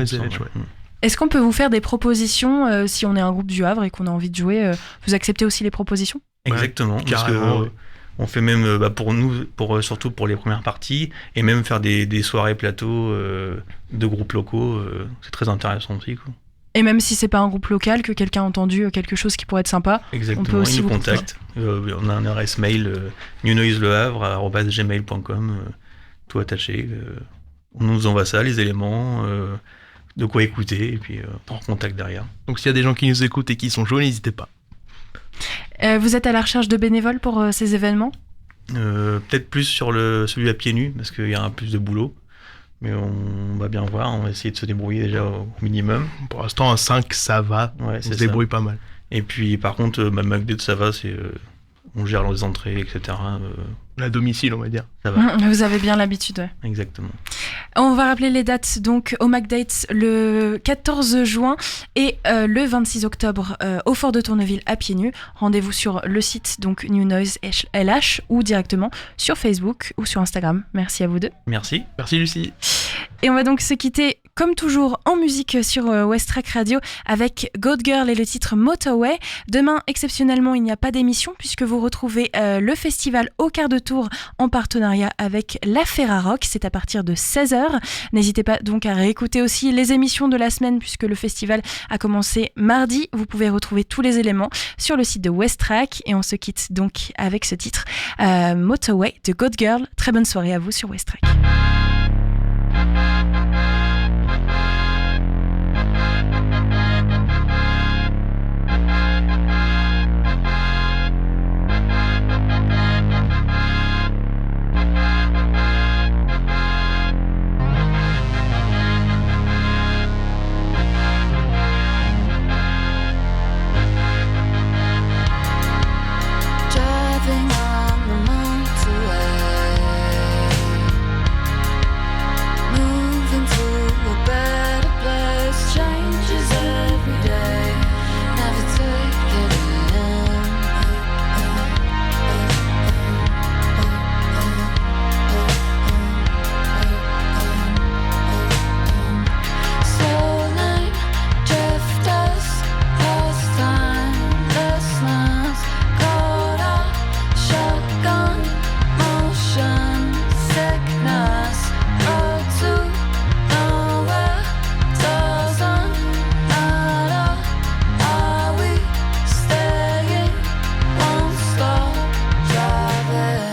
Est-ce qu'on peut vous faire des propositions si on est un groupe du Havre et qu'on a envie de jouer vous acceptez aussi les propositions ? Exactement, parce que on fait même pour nous, surtout pour les premières parties, et même faire des soirées plateaux de groupes locaux, c'est très intéressant aussi, quoi. Et même si c'est pas un groupe local, que quelqu'un a entendu quelque chose qui pourrait être sympa, exactement, on peut aussi il nous vous contacte. On a un adresse mail newnoiselehavre@gmail.com, tout attaché. On nous envoie ça, les éléments, de quoi écouter, et puis on recontacte derrière. Donc s'il y a des gens qui nous écoutent et qui sont chauds, n'hésitez pas. Vous êtes à la recherche de bénévoles pour ces événements ? Peut-être plus sur celui à Pieds Nus, parce qu'il y a un plus de boulot. Mais on va bien voir, on va essayer de se débrouiller déjà au minimum. Pour l'instant, à 5, ça va, on se débrouille pas mal. Et puis par contre, McDaid, ça va, on gère les entrées, etc. À domicile, on va dire. Ça va. Vous avez bien l'habitude, ouais. Exactement. On va rappeler les dates, donc au McDates le 14 juin et le 26 octobre au Fort de Tourneville à Pieds Nus. Rendez-vous sur le site donc New Noise LH ou directement sur Facebook ou sur Instagram. Merci à vous deux. Merci. Merci Lucie. Et on va donc se quitter comme toujours en musique sur West Track Radio avec Goat Girl et le titre Motorway. Demain, exceptionnellement, il n'y a pas d'émission puisque vous retrouvez le festival au quart de tour en partenariat avec la Ferrarock. C'est à partir de 16h. N'hésitez pas donc à réécouter aussi les émissions de la semaine puisque le festival a commencé mardi. Vous pouvez retrouver tous les éléments sur le site de West Track et on se quitte donc avec ce titre Motorway de Goat Girl. Très bonne soirée à vous sur West Track. Driving on the motorway, moving to a better place. Changes every day, never take it in. Soul night, drifters, pastime, listeners, caught up, shotgun, motion, sickness, road to nowhere, doesn't matter. Are we staying? Won't stop driving.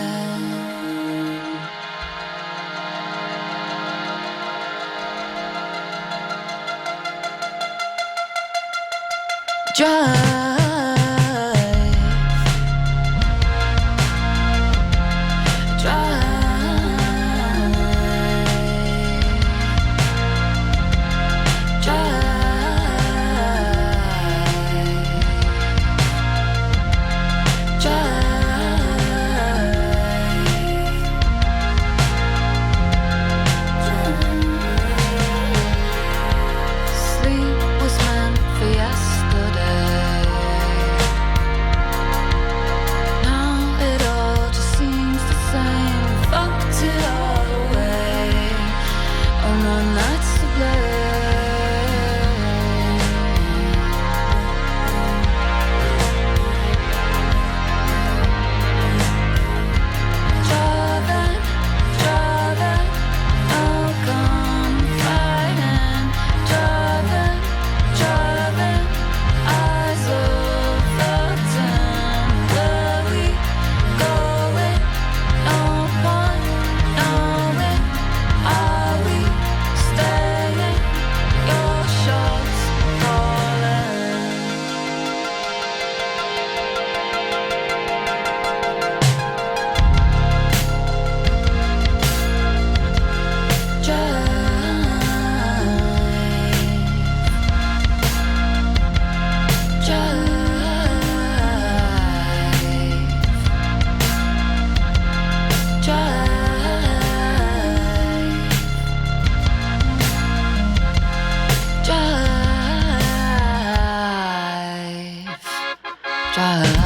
Sleep was meant for yesterday. Now it all just seems the same. Fucked it all away. Oh, no nights to blame. Driving, driving, no confiding. Driving, driving, eyes overturned. Where we going? No point knowing. Are we staying? Your shots calling. Drive.